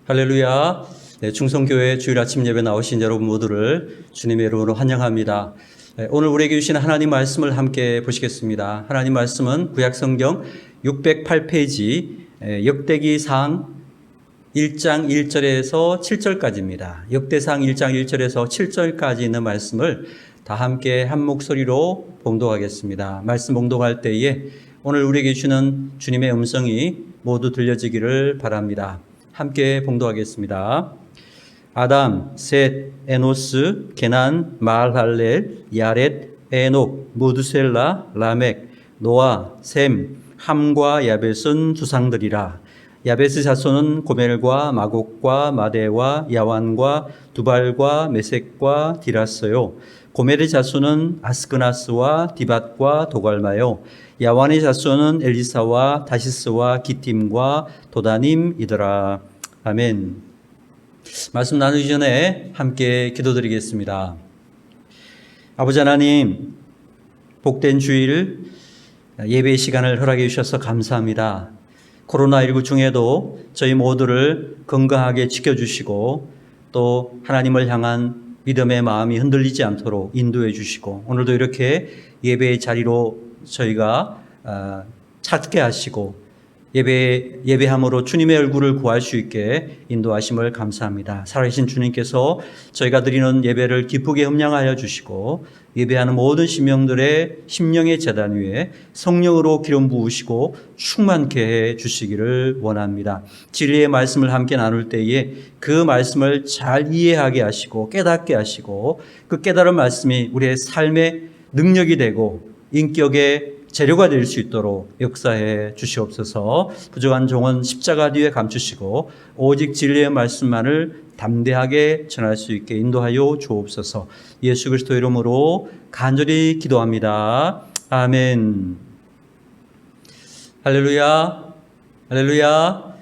할렐루야. 네, 충성교회 주일 아침 예배 나오신 여러분 모두를 주님의 이름으로 환영합니다. 오늘 우리에게 주신 하나님 말씀을 함께 보시겠습니다. 하나님 말씀은 구약성경 608페이지 역대기상 1장 1절에서 7절까지입니다. 역대상 1장 1절에서 7절까지 있는 말씀을 다 함께 한 목소리로 봉독하겠습니다. 말씀 봉독할 때에 오늘 우리에게 주시는 주님의 음성이 모두 들려지기를 바랍니다. 함께 봉독하겠습니다. 아담, 셋, 에노스, 게난, 마할랄렐, 야렛, 에녹, 무드셀라, 라멕, 노아, 셈, 함과 야벳은 조상들이라. 야벳의 자손은 고멜과 마곡과 마대와 야완과 두발과 메섹과 디라스요. 고멜의 자손은 아스그나스와 디밧과 도갈마요. 야완의 자손은 엘리사와 다시스와 기팀과 도다님이더라. 아멘. 말씀 나누기 전에 함께 기도드리겠습니다. 아버지 하나님, 복된 주일 예배 시간을 허락해 주셔서 감사합니다. 코로나19 중에도 저희 모두를 건강하게 지켜주시고 또 하나님을 향한 믿음의 마음이 흔들리지 않도록 인도해 주시고 오늘도 이렇게 예배의 자리로 저희가 찾게 하시고 예배함으로 주님의 얼굴을 구할 수 있게 인도하심을 감사합니다. 살아계신 주님께서 저희가 드리는 예배를 기쁘게 흠량하여 주시고 예배하는 모든 심령들의 심령의 제단 위에 성령으로 기름 부으시고 충만케 해 주시기를 원합니다. 진리의 말씀을 함께 나눌 때에 그 말씀을 잘 이해하게 하시고 깨닫게 하시고 그 깨달은 말씀이 우리의 삶의 능력이 되고 인격의 재료가 될 수 있도록 역사해 주시옵소서. 부족한 종은 십자가 뒤에 감추시고 오직 진리의 말씀만을 담대하게 전할 수 있게 인도하여 주옵소서. 예수 그리스도 이름으로 간절히 기도합니다. 아멘. 할렐루야. 할렐루야.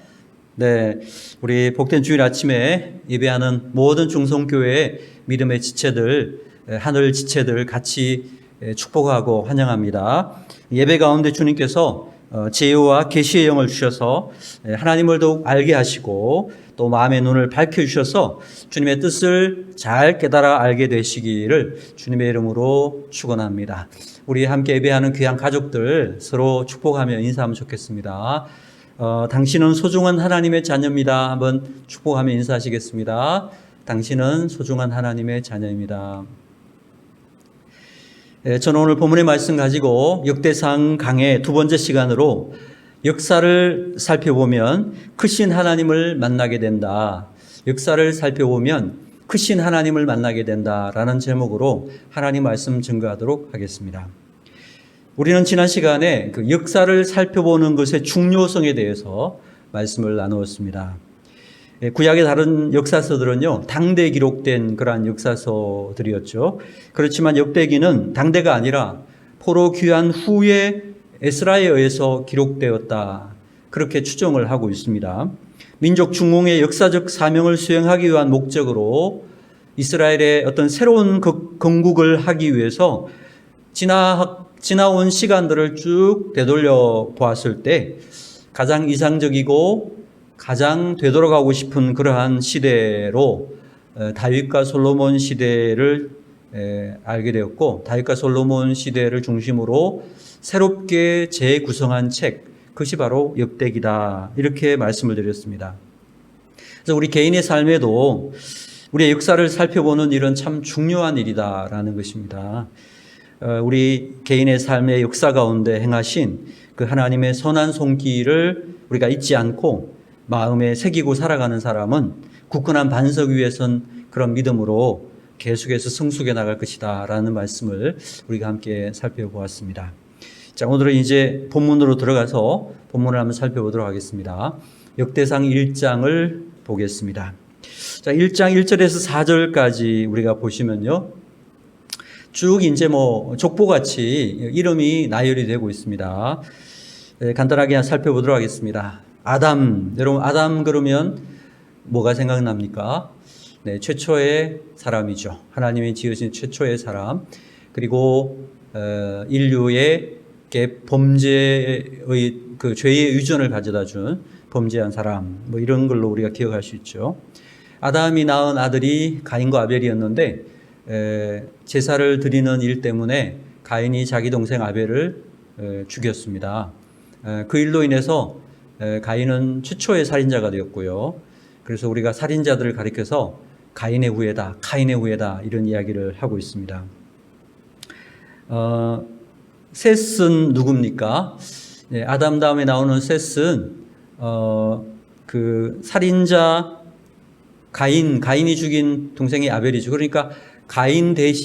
네, 우리 복된 주일 아침에 예배하는 모든 중성교회의 믿음의 지체들, 하늘 지체들 같이 축복하고 환영합니다. 예배 가운데 주님께서 지혜와 계시의 영을 주셔서 하나님을 더욱 알게 하시고 또 마음의 눈을 밝혀주셔서 주님의 뜻을 잘 깨달아 알게 되시기를 주님의 이름으로 축원합니다. 우리 함께 예배하는 귀한 가족들 서로 축복하며 인사하면 좋겠습니다. 당신은 소중한 하나님의 자녀입니다. 한번 축복하며 인사하시겠습니다. 당신은 소중한 하나님의 자녀입니다. 저는 오늘 본문의 말씀 가지고 역대상 강의 두 번째 시간으로 역사를 살펴보면 크신 하나님을 만나게 된다. 역사를 살펴보면 크신 하나님을 만나게 된다라는 제목으로 하나님 말씀 증거하도록 하겠습니다. 우리는 지난 시간에 그 역사를 살펴보는 것의 중요성에 대해서 말씀을 나누었습니다. 구약의 다른 역사서들은요, 당대에 기록된 그러한 역사서들이었죠. 그렇지만 역대기는 당대가 아니라 포로 귀환 후에 에스라에 의해서 기록되었다. 그렇게 추정을 하고 있습니다. 민족 중흥의 역사적 사명을 수행하기 위한 목적으로 이스라엘의 어떤 새로운 건국을 하기 위해서 지나온 시간들을 쭉 되돌려 보았을 때 가장 이상적이고 가장 되돌아가고 싶은 그러한 시대로 다윗과 솔로몬 시대를 알게 되었고 다윗과 솔로몬 시대를 중심으로 새롭게 재구성한 책, 그것이 바로 역대기다. 이렇게 말씀을 드렸습니다. 그래서 우리 개인의 삶에도 우리의 역사를 살펴보는 일은 참 중요한 일이다라는 것입니다. 우리 개인의 삶의 역사 가운데 행하신 그 하나님의 선한 손길을 우리가 잊지 않고 마음에 새기고 살아가는 사람은 굳건한 반석 위에 선 그런 믿음으로 계속해서 성숙해 나갈 것이다 라는 말씀을 우리가 함께 살펴보았습니다. 자, 오늘은 이제 본문으로 들어가서 본문을 한번 살펴보도록 하겠습니다. 역대상 1장을 보겠습니다. 자, 1장 1절에서 4절까지 우리가 보시면요, 쭉 이제 족보같이 이름이 나열이 되고 있습니다. 간단하게 살펴보도록 하겠습니다. 아담, 여러분 아담 그러면 뭐가 생각납니까? 네, 최초의 사람이죠. 하나님이 지으신 최초의 사람. 그리고 인류의 범죄의 그 죄의 유전을 가져다 준 범죄한 사람, 뭐 이런 걸로 우리가 기억할 수 있죠. 아담이 낳은 아들이 가인과 아벨이었는데 제사를 드리는 일 때문에 가인이 자기 동생 아벨을 죽였습니다. 그 일로 인해서 가인은 최초의 살인자가 되었고요. 그래서 우리가 살인자들을 가리켜서 가인의 후예다, 카인의 후예다 이런 이야기를 하고 있습니다. 셋은 누굽니까? 아담 다음에 나오는 셋은 그 살인자 가인이 죽인 동생이 아벨이죠. 그러니까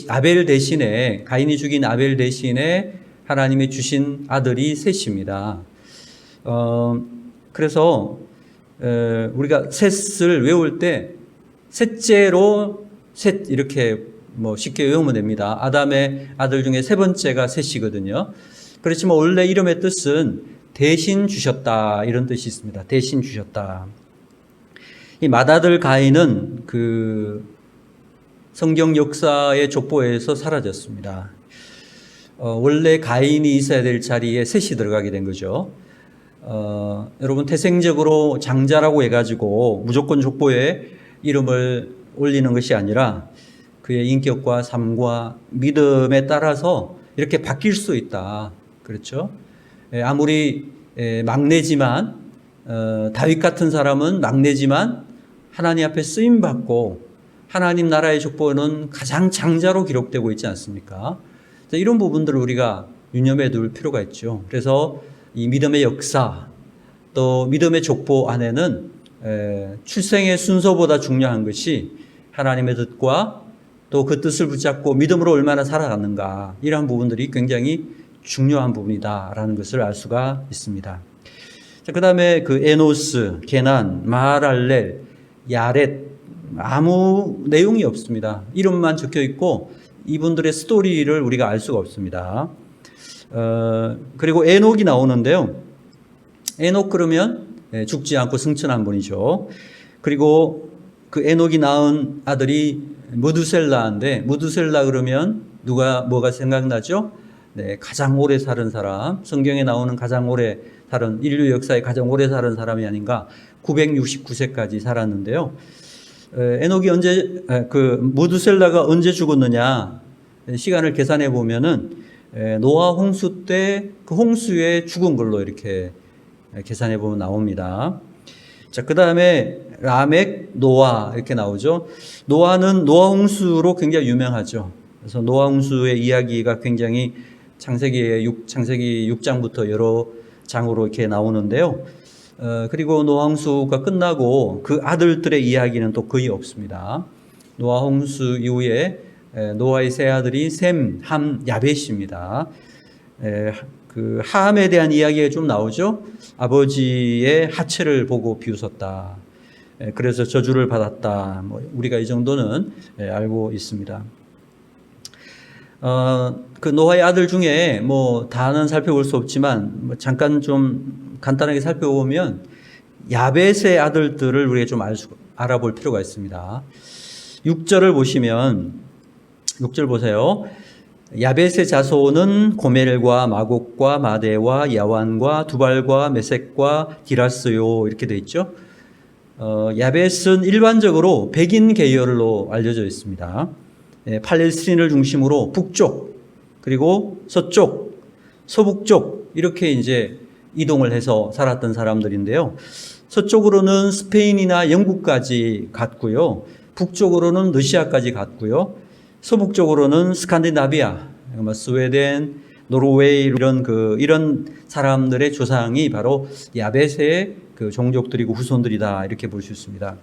아벨 대신에 가인이 죽인 아벨 대신에 하나님이 주신 아들이 셋입니다. 그래서 우리가 셋을 외울 때 셋째로 셋 이렇게 뭐 쉽게 외우면 됩니다. 아담의 아들 중에 세 번째가 셋이거든요. 그렇지만 원래 이름의 뜻은 대신 주셨다 이런 뜻이 있습니다. 대신 주셨다. 이 맏아들 가인은 그 성경 역사의 족보에서 사라졌습니다. 원래 가인이 있어야 될 자리에 셋이 들어가게 된 거죠. 여러분 태생적으로 장자라고 해가지고 무조건 족보에 이름을 올리는 것이 아니라 그의 인격과 삶과 믿음에 따라서 이렇게 바뀔 수 있다. 그렇죠? 아무리 막내지만 다윗 같은 사람은 막내지만 하나님 앞에 쓰임받고 하나님 나라의 족보는 가장 장자로 기록되고 있지 않습니까? 이런 부분들을 우리가 유념해 둘 필요가 있죠. 그래서 이 믿음의 역사 또 믿음의 족보 안에는 출생의 순서보다 중요한 것이 하나님의 뜻과 또 그 뜻을 붙잡고 믿음으로 얼마나 살아갔는가 이러한 부분들이 굉장히 중요한 부분이다라는 것을 알 수가 있습니다. 그 다음에 그 에노스, 게난, 마할랄렐, 야렛 아무 내용이 없습니다. 이름만 적혀 있고 이분들의 스토리를 우리가 알 수가 없습니다. 그리고 에녹이 나오는데요. 에녹 그러면 죽지 않고 승천한 분이죠. 그리고 그 에녹이 낳은 아들이 무두셀라인데 무두셀라 그러면 뭐가 생각나죠? 네, 가장 오래 사는 사람, 성경에 나오는 가장 오래 살은 인류 역사에 가장 오래 사는 사람이 아닌가 969세까지 살았는데요. 에녹이 무두셀라가 언제 죽었느냐 시간을 계산해 보면은 노아 홍수 때 그 홍수에 죽은 걸로 이렇게 계산해 보면 나옵니다. 자, 그 다음에 라멕, 노아 이렇게 나오죠. 노아는 노아 홍수로 굉장히 유명하죠. 그래서 노아 홍수의 이야기가 굉장히 창세기 6장부터 여러 장으로 이렇게 나오는데요. 그리고 노아 홍수가 끝나고 그 아들들의 이야기는 또 거의 없습니다. 노아 홍수 이후에 노아의 세 아들이 셈, 함, 야벳입니다. 그 함에 대한 이야기가 좀 나오죠. 아버지의 하체를 보고 비웃었다. 그래서 저주를 받았다. 우리가 이 정도는 알고 있습니다. 그 노아의 아들 중에 다는 살펴볼 수 없지만 잠깐 좀 간단하게 살펴보면 야벳의 아들들을 우리가 좀 알아볼 필요가 있습니다. 6절을 보시면 6절 보세요. 야벳의 자손은 고멜과 마곡과 마대와 야완과 두발과 메섹과 디라스요 이렇게 되어 있죠. 야벳은 일반적으로 백인 계열로 알려져 있습니다. 팔레스틴을 중심으로 북쪽 그리고 서쪽, 서북쪽 이렇게 이제 이동을 해서 살았던 사람들인데요. 서쪽으로는 스페인이나 영국까지 갔고요. 북쪽으로는 러시아까지 갔고요. 서북쪽으로는 스칸디나비아, 스웨덴, 노르웨이 이런 사람들의 조상이 바로 야벳의 그 종족들이고 후손들이다 이렇게 볼 수 있습니다.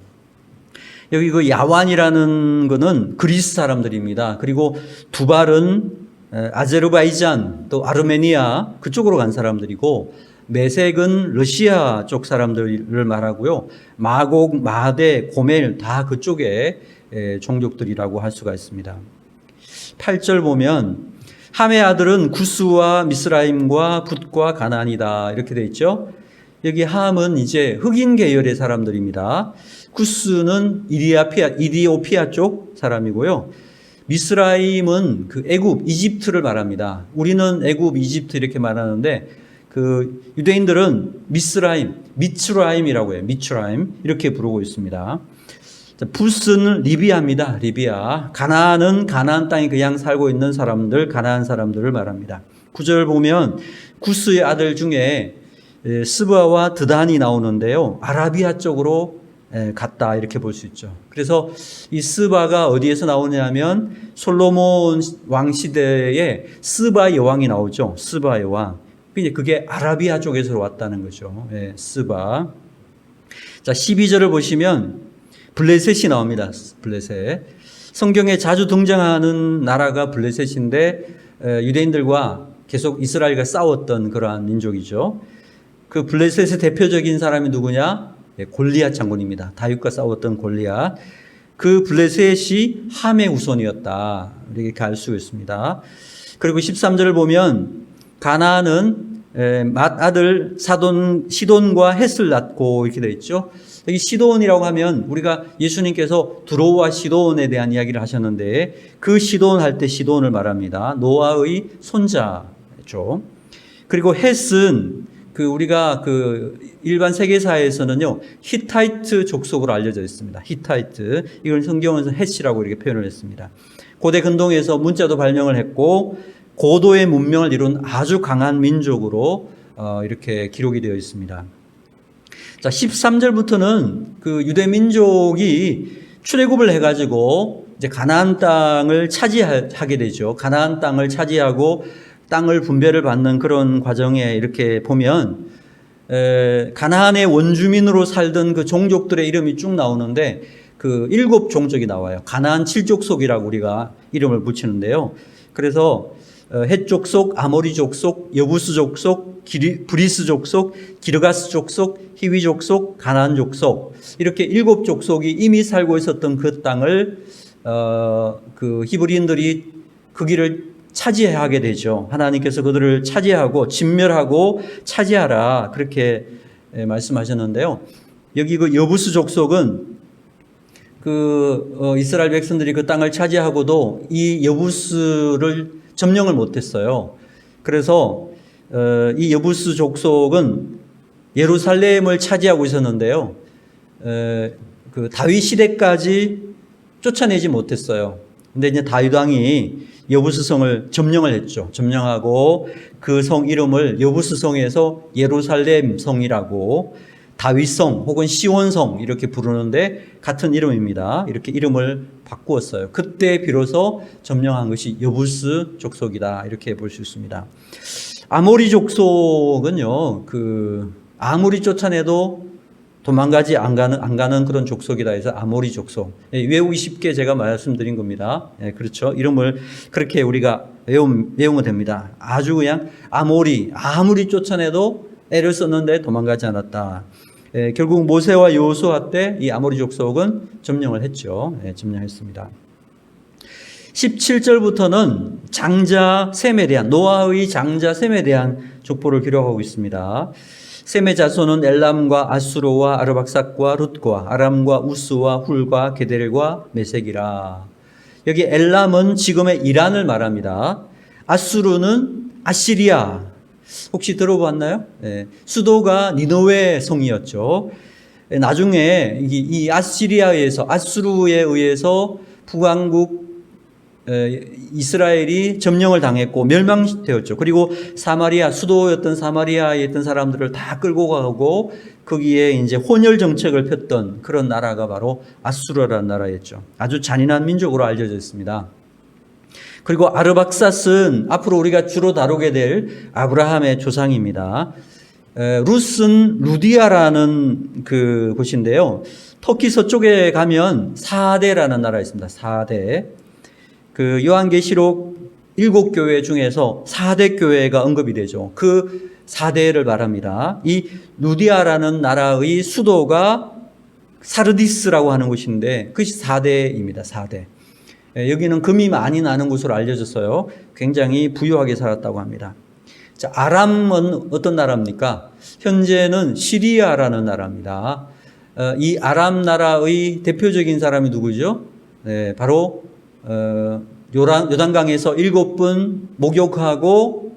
여기 그 야완이라는 거는 그리스 사람들입니다. 그리고 두발은 아제르바이잔 또 아르메니아 그쪽으로 간 사람들이고 메색은 러시아 쪽 사람들을 말하고요. 마곡, 마대, 고멜 다 그쪽의 종족들이라고 할 수가 있습니다. 8절 보면 함의 아들은 구스와 미스라임과 붓과 가나안이다 이렇게 돼 있죠. 여기 함은 이제 흑인 계열의 사람들입니다. 구스는 이디오피아 쪽 사람이고요. 미스라임은 그 애굽, 이집트를 말합니다. 우리는 애굽, 이집트 이렇게 말하는데 그 유대인들은 미츠라임이라고 해요. 미츠라임 이렇게 부르고 있습니다. 붓은 리비아입니다. 리비아. 가나안은 가나안 땅에 그냥 살고 있는 사람들, 가나안 사람들을 말합니다. 9절 보면 구스의 아들 중에 스바와 드단이 나오는데요. 아라비아 쪽으로 갔다 이렇게 볼 수 있죠. 그래서 이 스바가 어디에서 나오냐면 솔로몬 왕 시대에 스바 여왕이 나오죠. 스바 여왕. 그게 아라비아 쪽에서 왔다는 거죠. 스바. 자, 12절을 보시면 블레셋이 나옵니다. 블레셋. 성경에 자주 등장하는 나라가 블레셋인데 유대인들과 계속 이스라엘과 싸웠던 그러한 민족이죠. 그 블레셋의 대표적인 사람이 누구냐? 골리앗 장군입니다. 다윗과 싸웠던 골리앗. 그 블레셋이 함의 후손이었다. 이렇게 알 수 있습니다. 그리고 13절을 보면 가나안은 맏아들 시돈과 헷을 낳고 이렇게 되어 있죠. 여기 시돈이라고 하면 우리가 예수님께서 두로와 시돈에 대한 이야기를 하셨는데 그 시돈 할 때 시돈을 말합니다. 노아의 손자죠. 그리고 헷은 우리가 일반 세계사에서는요, 히타이트 족속으로 알려져 있습니다. 히타이트. 이걸 성경에서 헷이라고 이렇게 표현을 했습니다. 고대 근동에서 문자도 발명을 했고, 고도의 문명을 이룬 아주 강한 민족으로 이렇게 기록이 되어 있습니다. 자, 13절부터는 유대 민족이 출애굽을 해가지고 이제 가나안 땅을 차지하게 되죠. 가나안 땅을 차지하고 땅을 분배를 받는 그런 과정에 이렇게 보면 가나안의 원주민으로 살던 그 종족들의 이름이 쭉 나오는데 7종족이 나와요. 가나안 7족속이라고 우리가 이름을 붙이는데요. 그래서 헷 족속, 아모리 족속, 여부스 족속, 브리스 족속, 기르가스 족속, 히위 족속, 가나안 족속 이렇게 7족속이 이미 살고 있었던 그 땅을 히브리인들이 그 길을 차지하게 되죠. 하나님께서 그들을 차지하고 진멸하고 차지하라 그렇게 말씀하셨는데요. 여기 여부스 족속은 이스라엘 백성들이 그 땅을 차지하고도 이 여부스를 점령을 못했어요. 그래서 이 여부스 족속은 예루살렘을 차지하고 있었는데요. 다윗 시대까지 쫓아내지 못했어요. 근데 이제 다윗 왕이 여부스 성을 점령을 했죠. 점령하고 그 성 이름을 여부스 성에서 예루살렘 성이라고 다윗성 혹은 시온성 이렇게 부르는데 같은 이름입니다. 이렇게 이름을 바꾸었어요. 그때 비로소 점령한 것이 여부스 족속이다. 이렇게 볼 수 있습니다. 아모리 족속은요, 아무리 쫓아내도 도망가지 안 가는 그런 족속이다 해서 아모리 족속. 외우기 쉽게 제가 말씀드린 겁니다. 그렇죠. 이름을 그렇게 우리가 외우면 됩니다. 아주 그냥 아모리, 아무리 쫓아내도 애를 썼는데 도망가지 않았다. 결국 모세와 여호수아 때 이 아모리 족속은 점령을 했죠. 점령했습니다. 17절부터는 장자 셈에 대한 노아의 장자 셈에 대한 족보를 기록하고 있습니다. 셈의 자손은 엘람과 아수르와 아르박삭과 룻과 아람과 우스와 훌과 게델과 메색이라. 여기 엘람은 지금의 이란을 말합니다. 아수르는 아시리아. 혹시 들어봤나요? 수도가 니느웨 성이었죠. 나중에 이 아수르에 의해서 북왕국 이스라엘이 점령을 당했고 멸망되었죠. 그리고 수도였던 사마리아에 있던 사람들을 다 끌고 가고 거기에 이제 혼혈 정책을 폈던 그런 나라가 바로 아수르라는 나라였죠. 아주 잔인한 민족으로 알려져 있습니다. 그리고 아르박삿은 앞으로 우리가 주로 다루게 될 아브라함의 조상입니다. 룻은 루디아라는 곳인데요. 터키 서쪽에 가면 사데라는 나라가 있습니다. 사데. 요한계시록 7교회 중에서 4대 교회가 언급이 되죠. 그 4대를 말합니다. 이 루디아라는 나라의 수도가 사르디스라고 하는 곳인데 그것이 4대입니다. 4대. 여기는 금이 많이 나는 곳으로 알려졌어요. 굉장히 부유하게 살았다고 합니다. 자, 아람은 어떤 나라입니까? 현재는 시리아라는 나라입니다. 이 아람 나라의 대표적인 사람이 누구죠? 바로 요단강에서 7번 목욕하고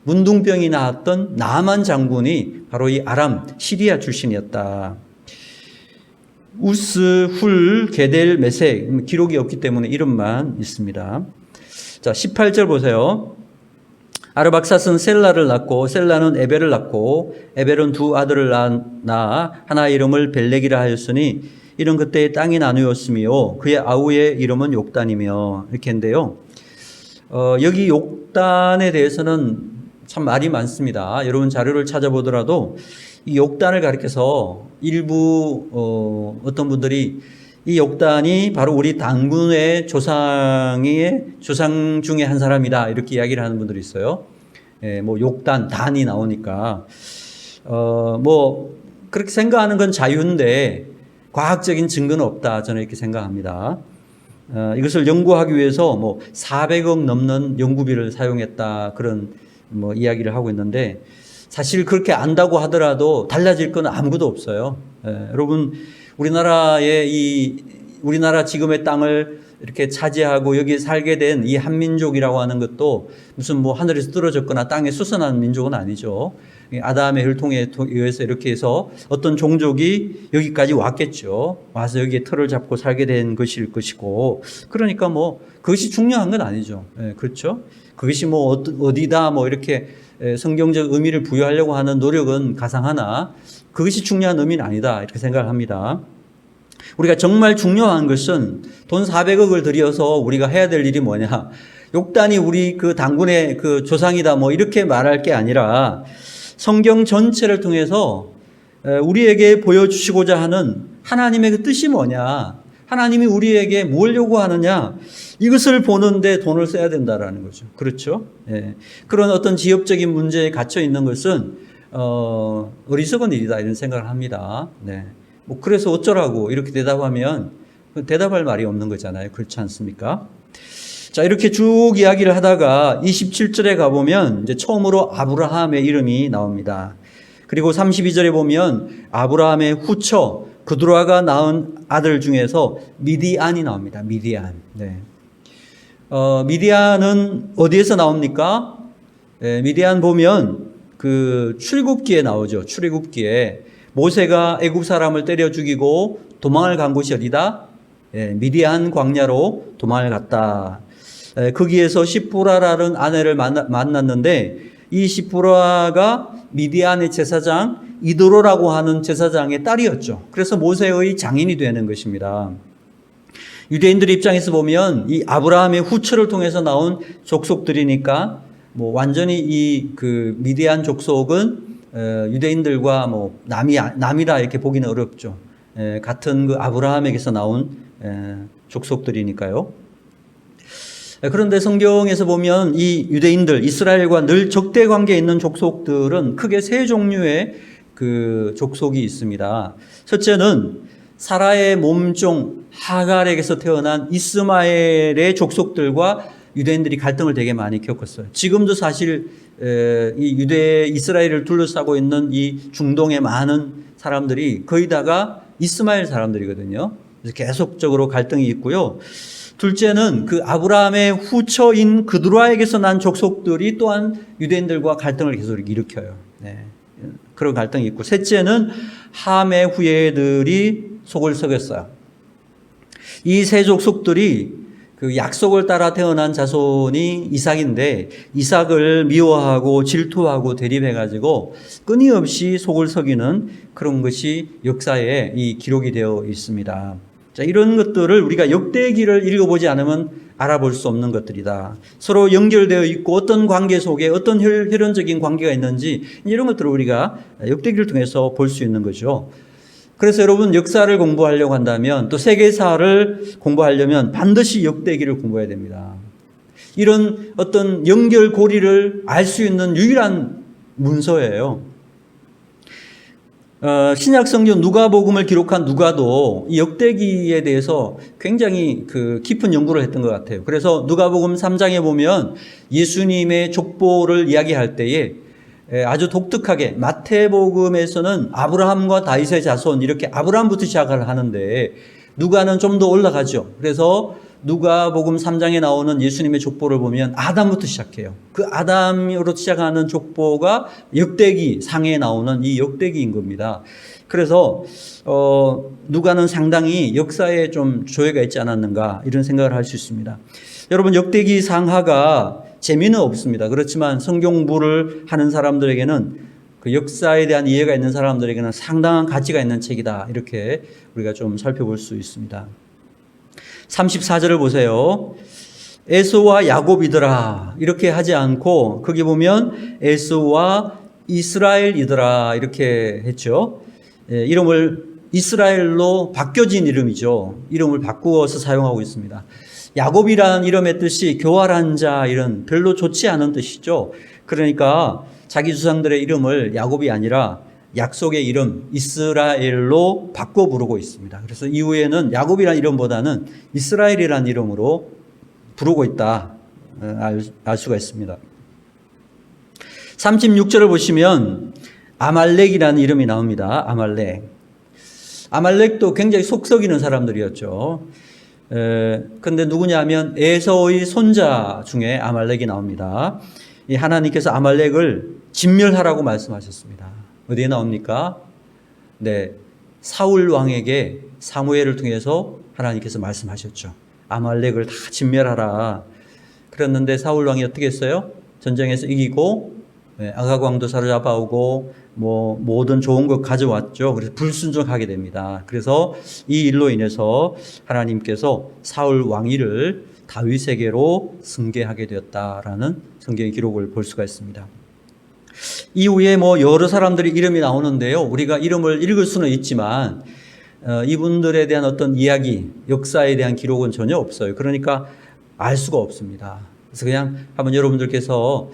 문둥병이 나았던 나만 장군이 바로 이 아람 시리아 출신이었다. 우스, 훌, 게델, 메색 기록이 없기 때문에 이름만 있습니다. 자, 18절 보세요. 아르박삿은 셀라를 낳고 셀라는 에벨을 낳고 에벨은 두 아들을 낳아 하나 이름을 벨렉이라 하였으니 이는 그때의 땅이 나누었으며 그의 아우의 이름은 욕단이며 이렇게 했는데요. 여기 욕단에 대해서는 참 말이 많습니다. 여러분 자료를 찾아보더라도 이 욕단을 가리켜서 일부 어떤 분들이 이 욕단이 바로 우리 단군의 조상 중에 한 사람이다 이렇게 이야기를 하는 분들이 있어요. 뭐 욕단 단이 나오니까 뭐 그렇게 생각하는 건 자유인데 과학적인 증거는 없다 저는 이렇게 생각합니다. 이것을 연구하기 위해서 뭐 400억 넘는 연구비를 사용했다 그런 뭐 이야기를 하고 있는데 사실 그렇게 안다고 하더라도 달라질 건 아무것도 없어요. 여러분 우리나라 지금의 땅을 이렇게 차지하고 여기 살게 된 이 한민족이라고 하는 것도 무슨 뭐 하늘에서 떨어졌거나 땅에 솟아난 민족은 아니죠. 아담의 혈통에 의해서 이렇게 해서 어떤 종족이 여기까지 왔겠죠. 와서 여기에 틀을 잡고 살게 된 것일 것이고 그러니까 뭐 그것이 중요한 건 아니죠. 그렇죠. 그것이 뭐 어디다 뭐 이렇게 성경적 의미를 부여하려고 하는 노력은 가상하나 그것이 중요한 의미는 아니다 이렇게 생각을 합니다. 우리가 정말 중요한 것은 돈 400억을 들여서 우리가 해야 될 일이 뭐냐. 욕단이 우리 그 단군의 그 조상이다 뭐 이렇게 말할 게 아니라 성경 전체를 통해서 우리에게 보여주시고자 하는 하나님의 그 뜻이 뭐냐. 하나님이 우리에게 뭘 요구하느냐. 이것을 보는데 돈을 써야 된다라는 거죠. 그렇죠? 그런 어떤 지엽적인 문제에 갇혀 있는 것은 어리석은 일이다 이런 생각을 합니다. 뭐 그래서 어쩌라고 이렇게 대답하면 대답할 말이 없는 거잖아요. 그렇지 않습니까? 자, 이렇게 쭉 이야기를 하다가 27절에 가보면 이제 처음으로 아브라함의 이름이 나옵니다. 그리고 32절에 보면 아브라함의 후처 그드로아가 낳은 아들 중에서 미디안이 나옵니다. 미디안. 미디안은 어디에서 나옵니까? 미디안 보면 그 출애굽기에 나오죠. 출애굽기에 모세가 애굽 사람을 때려 죽이고 도망을 간 곳이 어디다? 미디안 광야로 도망을 갔다. 거기에서 시푸라라는 아내를 만났는데 이 시푸라가 미디안의 제사장 이드로라고 하는 제사장의 딸이었죠. 그래서 모세의 장인이 되는 것입니다. 유대인들 입장에서 보면 이 아브라함의 후처를 통해서 나온 족속들이니까 뭐 완전히 이 그 미디안 족속은 유대인들과 뭐 남이다 이렇게 보기는 어렵죠. 같은 그 아브라함에게서 나온 족속들이니까요. 그런데 성경에서 보면 이 유대인들 이스라엘과 늘 적대 관계에 있는 족속들은 크게 세 종류의 그 족속이 있습니다. 첫째는 사라의 몸종 하갈에게서 태어난 이스마엘의 족속들과 유대인들이 갈등을 되게 많이 겪었어요. 지금도 사실 이 이스라엘을 둘러싸고 있는 이 중동의 많은 사람들이 거의 다가 이스마엘 사람들이거든요. 그래서 계속적으로 갈등이 있고요. 둘째는 그 아브라함의 후처인 그드로아에게서 난 족속들이 또한 유대인들과 갈등을 계속 일으켜요. 그런 갈등이 있고, 셋째는 함의 후예들이 속을 썩였어요. 이 세 족속들이 그 약속을 따라 태어난 자손이 이삭인데 이삭을 미워하고 질투하고 대립해가지고 끊임없이 속을 썩이는 그런 것이 역사에 이 기록이 되어 있습니다. 자, 이런 것들을 우리가 역대기를 읽어보지 않으면 알아볼 수 없는 것들이다. 서로 연결되어 있고 어떤 관계 속에 어떤 혈연적인 관계가 있는지 이런 것들을 우리가 역대기를 통해서 볼 수 있는 거죠. 그래서 여러분 역사를 공부하려고 한다면 또 세계사를 공부하려면 반드시 역대기를 공부해야 됩니다. 이런 어떤 연결고리를 알 수 있는 유일한 문서예요. 신약 성경 누가복음을 기록한 누가도 이 역대기에 대해서 굉장히 그 깊은 연구를 했던 것 같아요. 그래서 누가복음 3장에 보면 예수님의 족보를 이야기할 때에 아주 독특하게 마태복음에서는 아브라함과 다윗의 자손 이렇게 아브라함부터 시작을 하는데 누가는 좀 더 올라가죠. 그래서 누가복음 3장에 나오는 예수님의 족보를 보면 아담부터 시작해요. 그 아담으로 시작하는 족보가 역대기 상에 나오는 이 역대기인 겁니다. 그래서 누가는 상당히 역사에 좀 조예가 있지 않았는가 이런 생각을 할 수 있습니다. 여러분, 역대기 상하가 재미는 없습니다. 그렇지만 성경 공부를 하는 사람들에게는, 그 역사에 대한 이해가 있는 사람들에게는 상당한 가치가 있는 책이다, 이렇게 우리가 좀 살펴볼 수 있습니다. 34절을 보세요. 에서와 야곱이더라 이렇게 하지 않고 거기 보면 에서와 이스라엘이더라 이렇게 했죠. 이름을 이스라엘로 바뀌어진 이름이죠. 이름을 바꾸어서 사용하고 있습니다. 야곱이란 이름의 뜻이 교활한 자, 이런 별로 좋지 않은 뜻이죠. 그러니까 자기 조상들의 이름을 야곱이 아니라 약속의 이름 이스라엘로 바꿔 부르고 있습니다. 그래서 이후에는 야곱이라는 이름보다는 이스라엘이라는 이름으로 부르고 있다, 알 수가 있습니다. 36절을 보시면 아말렉이라는 이름이 나옵니다. 아말렉도 굉장히 속 썩이는 사람들이었죠. 근데 누구냐면 에서의 손자 중에 아말렉이 나옵니다. 이 하나님께서 아말렉을 진멸하라고 말씀하셨습니다. 어디에 나옵니까? 네, 사울 왕에게 사무엘을 통해서 하나님께서 말씀하셨죠. 아말렉을 다 진멸하라. 그랬는데 사울 왕이 어떻게 했어요? 전쟁에서 이기고 아각 왕도 사로잡아오고 모든 좋은 것 가져왔죠. 그래서 불순종하게 됩니다. 그래서 이 일로 인해서 하나님께서 사울 왕위를 다윗에게로 승계하게 되었다라는 성경의 기록을 볼 수가 있습니다. 이후에 여러 사람들의 이름이 나오는데요. 우리가 이름을 읽을 수는 있지만 이분들에 대한 어떤 이야기, 역사에 대한 기록은 전혀 없어요. 그러니까 알 수가 없습니다. 그래서 그냥 한번 여러분들께서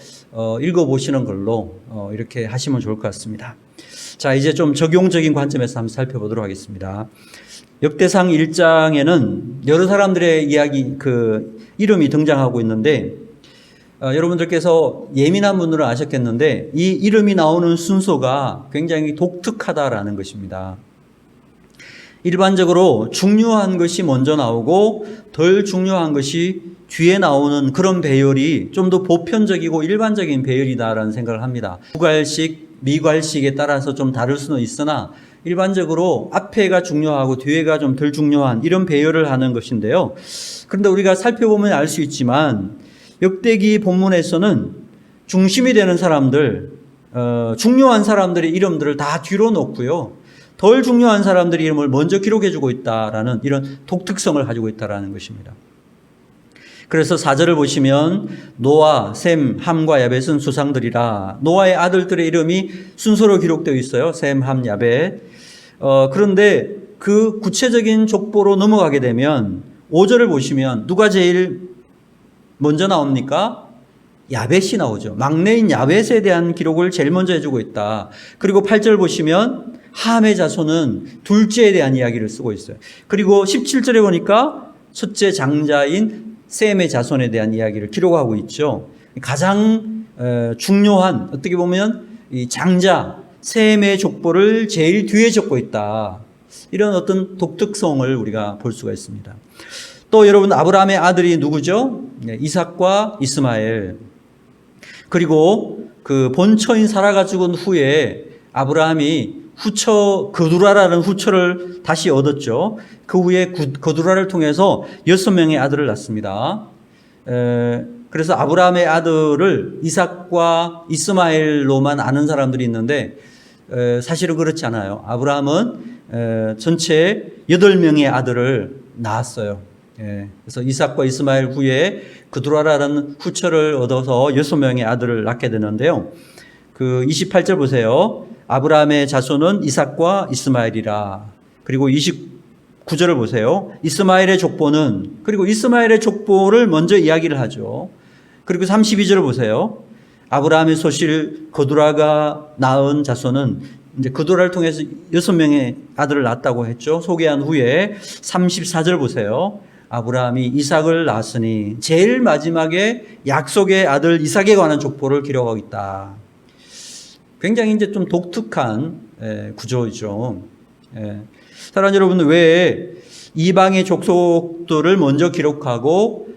읽어보시는 걸로 이렇게 하시면 좋을 것 같습니다. 자, 이제 좀 적용적인 관점에서 한번 살펴보도록 하겠습니다. 역대상 1장에는 여러 사람들의 이야기, 이름이 등장하고 있는데 여러분들께서 예민한 분들은 아셨겠는데 이 이름이 나오는 순서가 굉장히 독특하다라는 것입니다. 일반적으로 중요한 것이 먼저 나오고 덜 중요한 것이 뒤에 나오는 그런 배열이 좀 더 보편적이고 일반적인 배열이다라는 생각을 합니다. 무괄식, 미괄식에 따라서 좀 다를 수는 있으나 일반적으로 앞에가 중요하고 뒤에가 좀 덜 중요한 이런 배열을 하는 것인데요. 그런데 우리가 살펴보면 알 수 있지만 역대기 본문에서는 중심이 되는 사람들, 중요한 사람들의 이름들을 다 뒤로 놓고요. 덜 중요한 사람들의 이름을 먼저 기록해주고 있다라는 이런 독특성을 가지고 있다라는 것입니다. 그래서 4절을 보시면 노아, 셈, 함과 야벳은 수상들이라. 노아의 아들들의 이름이 순서로 기록되어 있어요. 셈, 함, 야벳. 그런데 그 구체적인 족보로 넘어가게 되면 5절을 보시면 누가 제일 먼저 나옵니까? 야벳이 나오죠. 막내인 야벳에 대한 기록을 제일 먼저 해주고 있다. 그리고 8절 보시면 함의 자손은 둘째에 대한 이야기를 쓰고 있어요. 그리고 17절에 보니까 첫째 장자인 셈의 자손에 대한 이야기를 기록하고 있죠. 가장 중요한, 어떻게 보면 이 장자 셈의 족보를 제일 뒤에 적고 있다. 이런 어떤 독특성을 우리가 볼 수가 있습니다. 또 여러분, 아브라함의 아들이 누구죠? 이삭과 이스마엘. 그리고 그 본처인 사라가 죽은 후에 아브라함이 거두라라는 후처를 다시 얻었죠. 그 후에 거두라를 통해서 6명의 아들을 낳습니다. 그래서 아브라함의 아들을 이삭과 이스마엘로만 아는 사람들이 있는데 사실은 그렇지 않아요. 아브라함은 전체 8명의 아들을 낳았어요. 그래서 이삭과 이스마엘 후에 그두라라는 후처를 얻어서 6명의 아들을 낳게 되는데요. 그 28절 보세요. 아브라함의 자손은 이삭과 이스마엘이라. 그리고 29절을 보세요. 이스마엘의 족보는, 그리고 이스마엘의 족보를 먼저 이야기를 하죠. 그리고 32절을 보세요. 아브라함의 소실 거두라가 낳은 자손은, 이제 거두라를 통해서 6명의 아들을 낳았다고 했죠. 소개한 후에 34절 보세요. 아브라함이 이삭을 낳았으니 제일 마지막에 약속의 아들 이삭에 관한 족보를 기록하고 있다. 굉장히 이제 좀 독특한 구조이죠. 사랑하는 여러분, 왜 이방의 족속들을 먼저 기록하고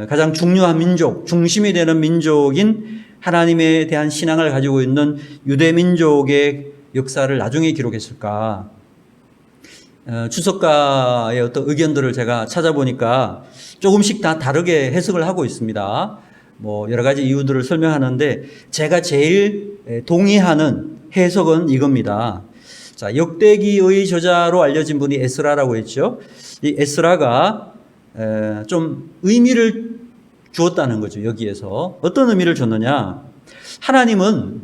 가장 중요한 민족, 중심이 되는 민족인 하나님에 대한 신앙을 가지고 있는 유대 민족의 역사를 나중에 기록했을까? 주석가의 어떤 의견들을 제가 찾아보니까 조금씩 다 다르게 해석을 하고 있습니다. 여러 가지 이유들을 설명하는데 제가 제일 동의하는 해석은 이겁니다. 자, 역대기의 저자로 알려진 분이 에스라라고 했죠. 이 에스라가 좀 의미를 주었다는 거죠. 여기에서 어떤 의미를 줬느냐? 하나님은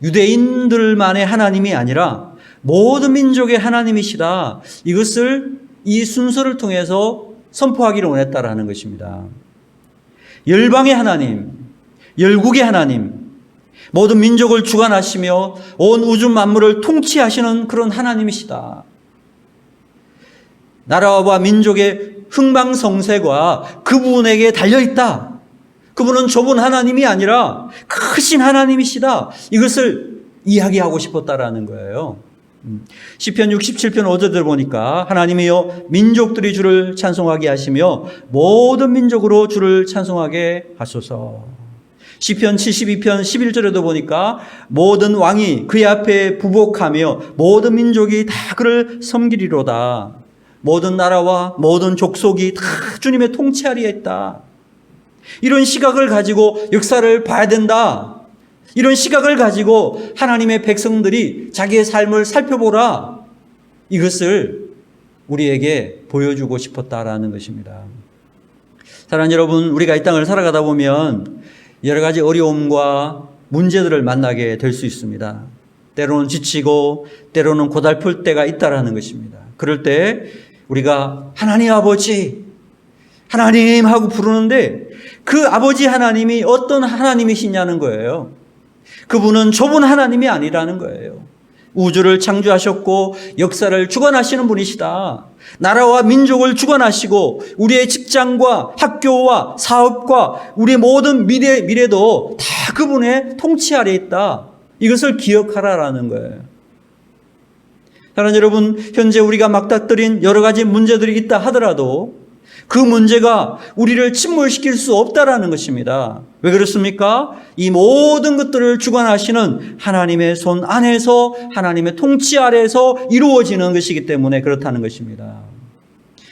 유대인들만의 하나님이 아니라 모든 민족의 하나님이시다. 이것을 이 순서를 통해서 선포하기를 원했다라는 것입니다. 열방의 하나님, 열국의 하나님, 모든 민족을 주관하시며 온 우주 만물을 통치하시는 그런 하나님이시다. 나라와 민족의 흥망성쇠가 그분에게 달려있다. 그분은 좁은 하나님이 아니라 크신 하나님이시다. 이것을 이야기하고 싶었다라는 거예요. 시편 67편 5절을 보니까 하나님이여 민족들이 주를 찬송하게 하시며 모든 민족으로 주를 찬송하게 하소서. 시편 72편 11절에도 보니까 모든 왕이 그의 앞에 부복하며 모든 민족이 다 그를 섬기리로다. 모든 나라와 모든 족속이 다 주님의 통치 아래에 있다. 이런 시각을 가지고 역사를 봐야 된다. 이런 시각을 가지고 하나님의 백성들이 자기의 삶을 살펴보라. 이것을 우리에게 보여주고 싶었다라는 것입니다. 사랑하는 여러분, 우리가 이 땅을 살아가다 보면 여러 가지 어려움과 문제들을 만나게 될 수 있습니다. 때로는 지치고 때로는 고달플 때가 있다라는 것입니다. 그럴 때 우리가 하나님 아버지, 하나님 하고 부르는데 그 아버지 하나님이 어떤 하나님이시냐는 거예요. 그분은 좁은 하나님이 아니라는 거예요. 우주를 창조하셨고 역사를 주관하시는 분이시다. 나라와 민족을 주관하시고 우리의 직장과 학교와 사업과 우리의 모든 미래도 다 그분의 통치 아래에 있다. 이것을 기억하라라는 거예요. 사랑하는 여러분, 현재 우리가 막닥뜨린 여러 가지 문제들이 있다 하더라도 그 문제가 우리를 침몰시킬 수 없다라는 것입니다. 왜 그렇습니까? 이 모든 것들을 주관하시는 하나님의 손 안에서 하나님의 통치 아래에서 이루어지는 것이기 때문에 그렇다는 것입니다.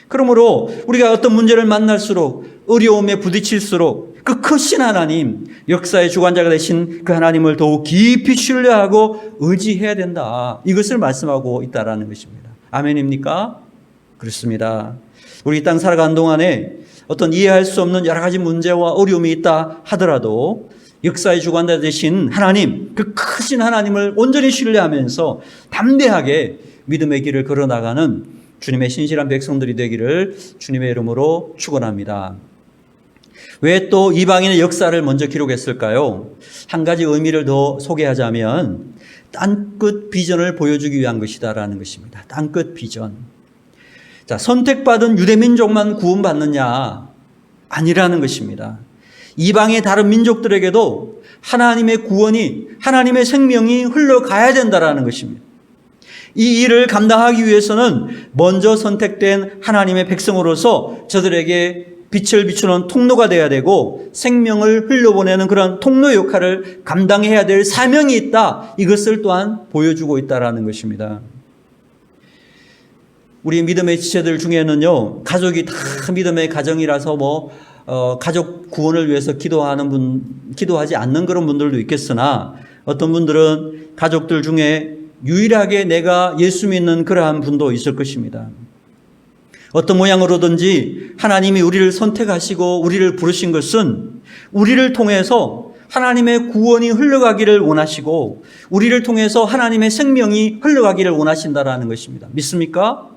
그러므로 우리가 어떤 문제를 만날수록 어려움에 부딪힐수록 그 크신 하나님, 역사의 주관자가 되신 그 하나님을 더욱 깊이 신뢰하고 의지해야 된다. 이것을 말씀하고 있다라는 것입니다. 아멘입니까? 그렇습니다. 우리 이 땅 살아가는 동안에 어떤 이해할 수 없는 여러 가지 문제와 어려움이 있다 하더라도 역사의 주관자 되신 하나님, 그 크신 하나님을 온전히 신뢰하면서 담대하게 믿음의 길을 걸어나가는 주님의 신실한 백성들이 되기를 주님의 이름으로 축원합니다. 왜 또 이방인의 역사를 먼저 기록했을까요? 한 가지 의미를 더 소개하자면 땅끝 비전을 보여주기 위한 것이다라는 것입니다. 땅끝 비전. 자, 선택받은 유대민족만 구원받느냐? 아니라는 것입니다. 이방의 다른 민족들에게도 하나님의 구원이, 하나님의 생명이 흘러가야 된다라는 것입니다. 이 일을 감당하기 위해서는 먼저 선택된 하나님의 백성으로서 저들에게 빛을 비추는 통로가 되어야 되고 생명을 흘려보내는 그런 통로 역할을 감당해야 될 사명이 있다. 이것을 또한 보여주고 있다라는 것입니다. 우리 믿음의 지체들 중에는요, 가족이 다 믿음의 가정이라서 가족 구원을 위해서 기도하지 않는 그런 분들도 있겠으나 어떤 분들은 가족들 중에 유일하게 내가 예수 믿는 그러한 분도 있을 것입니다. 어떤 모양으로든지 하나님이 우리를 선택하시고 우리를 부르신 것은 우리를 통해서 하나님의 구원이 흘러가기를 원하시고 우리를 통해서 하나님의 생명이 흘러가기를 원하신다라는 것입니다. 믿습니까?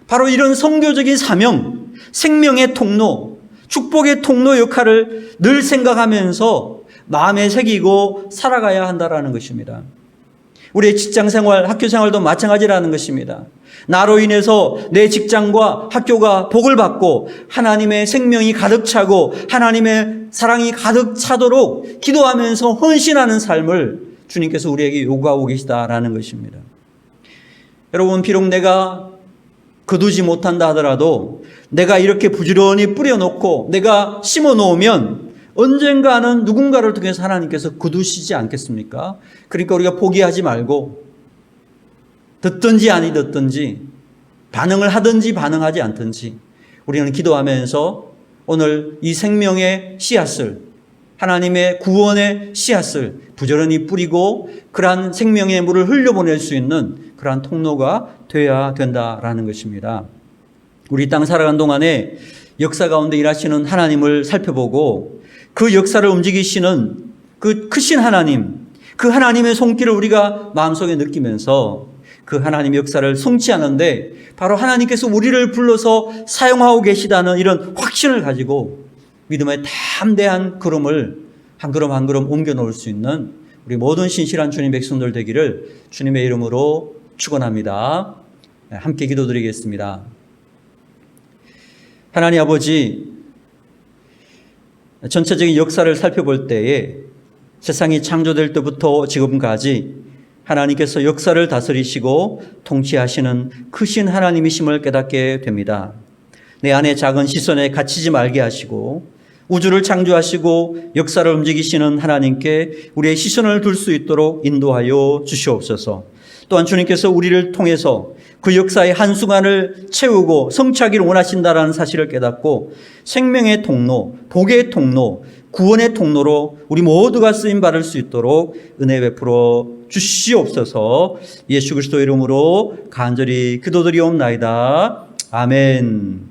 바로 이런 선교적인 사명, 생명의 통로, 축복의 통로 역할을 늘 생각하면서 마음에 새기고 살아가야 한다라는 것입니다. 우리의 직장생활, 학교생활도 마찬가지라는 것입니다. 나로 인해서 내 직장과 학교가 복을 받고 하나님의 생명이 가득 차고 하나님의 사랑이 가득 차도록 기도하면서 헌신하는 삶을 주님께서 우리에게 요구하고 계시다라는 것입니다. 여러분, 비록 내가 거두지 못한다 하더라도 내가 이렇게 부지런히 뿌려놓고 내가 심어놓으면 언젠가는 누군가를 통해서 하나님께서 거두시지 않겠습니까? 그러니까 우리가 포기하지 말고 듣든지 아니 듣든지 반응을 하든지 반응하지 않든지 우리는 기도하면서 오늘 이 생명의 씨앗을 하나님의 구원의 씨앗을 부지런히 뿌리고 그러한 생명의 물을 흘려보낼 수 있는 그러한 통로가 되어야 된다라는 것입니다. 우리 땅 살아가는 동안에 역사 가운데 일하시는 하나님을 살펴보고 그 역사를 움직이시는 그 크신 하나님, 그 하나님의 손길을 우리가 마음속에 느끼면서 그 하나님의 역사를 성취하는데 바로 하나님께서 우리를 불러서 사용하고 계시다는 이런 확신을 가지고 믿음의 담대한 걸음을 한 걸음 한 걸음 옮겨 놓을 수 있는 우리 모든 신실한 주님 백성들 되기를 주님의 이름으로 축원합니다. 함께 기도드리겠습니다. 하나님 아버지, 전체적인 역사를 살펴볼 때에 세상이 창조될 때부터 지금까지 하나님께서 역사를 다스리시고 통치하시는 크신 하나님이심을 깨닫게 됩니다. 내 안에 작은 시선에 갇히지 말게 하시고 우주를 창조하시고 역사를 움직이시는 하나님께 우리의 시선을 둘 수 있도록 인도하여 주시옵소서. 또한 주님께서 우리를 통해서 그 역사의 한순간을 채우고 성취하기를 원하신다라는 사실을 깨닫고 생명의 통로, 복의 통로, 구원의 통로로 우리 모두가 쓰임받을 수 있도록 은혜 베풀어 주시옵소서. 예수 그리스도 이름으로 간절히 기도드리옵나이다. 아멘.